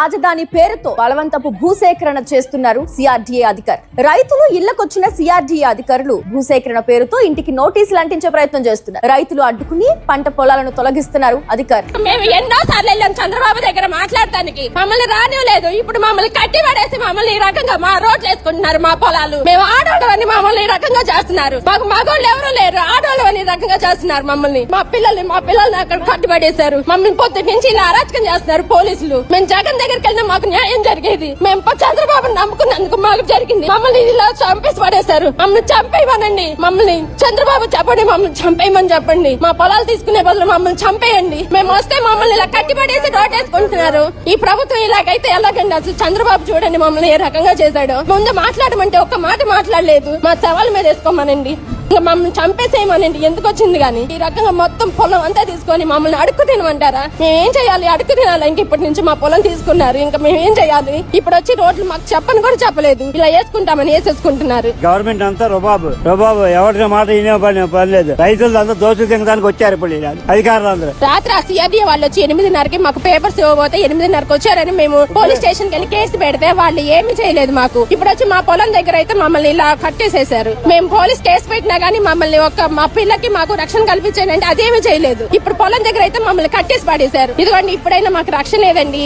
రాజధాని పేరుతో బలవంతపు భూసేకరణ చేస్తున్నారు సిఆర్డీఏ అధికారులు. రైతులు ఇళ్లకొచ్చిన సిఆర్డీఏ అధికారులు భూసేకరణ పేరుతో ఇంటికి నోటీసులు అంటించే ప్రయత్నం చేస్తున్నారు. రైతులు అడ్డుకుని పంట పొలాలను తొలగిస్తున్నారు అధికారులు. మేము ఎన్నో సార్లు వెళ్ళాం చంద్రబాబు దగ్గర మాట్లాడటానికి, మమ్మల్ని రానివ్వలేదు. ఇప్పుడు మమ్మల్ని కట్టి పడేసి మమ్మల్ని ఈ రకంగా మా రోడ్లు వేసుకుంటున్నారు. మా పొలాలు మేము ఆడవాళ్ళని మమ్మల్ని ఈ రకంగా చేస్తున్నారు. మాకు మగోళ్ళు ఎవరు లేరు, ఆడవాళ్ళని ఈ రకంగా చేస్తున్నారు మమ్మల్ని. మా పిల్లల్ని అక్కడ కట్టి పడేశారు. మమ్మల్ని పొద్దు నుంచి ఇలా అరాచకం చేస్తున్నారు పోలీసులు. మేము జగన్ దగ్గరికి వెళ్ళినా మాకు న్యాయం జరిగేది. మేము చంద్రబాబుని నమ్ముకున్నందుకు మాకు జరిగింది. మమ్మల్ని ఇలా చంపేసి పడేశారు. మమ్మల్ని చంపేయమనండి. మమ్మల్ని చంద్రబాబు చెప్పండి, మమ్మల్ని చంపేయమని చెప్పండి. మా పొలాలు తీసుకునే బదులు మమ్మల్ని చంపేయండి. మేము వస్తే మమ్మల్ని ఇలా కట్టి పడేసి రోడ్డేసుకుంటున్నారు. ఈ ప్రభుత్వం ఇలాగైతే ఎలాగండి? అసలు చంద్రబాబు చూడండి మమ్మల్ని ఏ రకంగా చేశాడు. ముందు మాట్లాడమంటే ఒక్క మాట మాట్లాడలేదు. మా సవాల్ మీద వేసుకోమనండి, మమ్మల్ని చంపేసేయమనండి. ఎందుకు వచ్చింది గానీ ఈ రకంగా మొత్తం పొలం అంతా తీసుకొని మమ్మల్ని అడుక్కు తినమంటారా? మేమేం చేయాలి? అడుక్కు తినాలి. ఇంక ఇప్పటి నుంచి మా పొలం తీసుకున్నారు, ఇంకా మేమేం చేయాలి? ఇప్పుడు వచ్చి రోడ్లు మాకు చెప్పని కూడా చెప్పలేదు, ఇలా వేసుకుంటామని వేసేసుకుంటున్నారు. గవర్నమెంట్ అంతా రుబాబు ఎవరి మాట పర్లేదు. రైతులు అంతా దోచులు తినడానికి వచ్చారు ఇప్పుడు అధికారులు అందరూ. రాత్రి ఆ సిఆర్డీఏ వాళ్ళు వచ్చి 8:30కి మాకు పేపర్స్ ఇవ్వబోతే 8:30కి వచ్చారని మేము పోలీస్ స్టేషన్ కి వెళ్ళి కేసు పెడితే వాళ్ళు ఏమి చేయలేదు మాకు. ఇప్పుడు వచ్చి మా పొలం దగ్గర అయితే మమ్మల్ని ఇలా కట్టేసేసారు. మేము పోలీస్ కేసు పెట్టినా గానీ మమ్మల్ని మా పిల్లకి మాకు రక్షణ కల్పించండి అంటే అదేమీ చేయలేదు. ఇప్పుడు పొలం దగ్గర అయితే మమ్మల్ని కట్టేసి పడేశారు. ఇదిగోండి ఇప్పుడైనా మాకు రక్షణ లేదండి.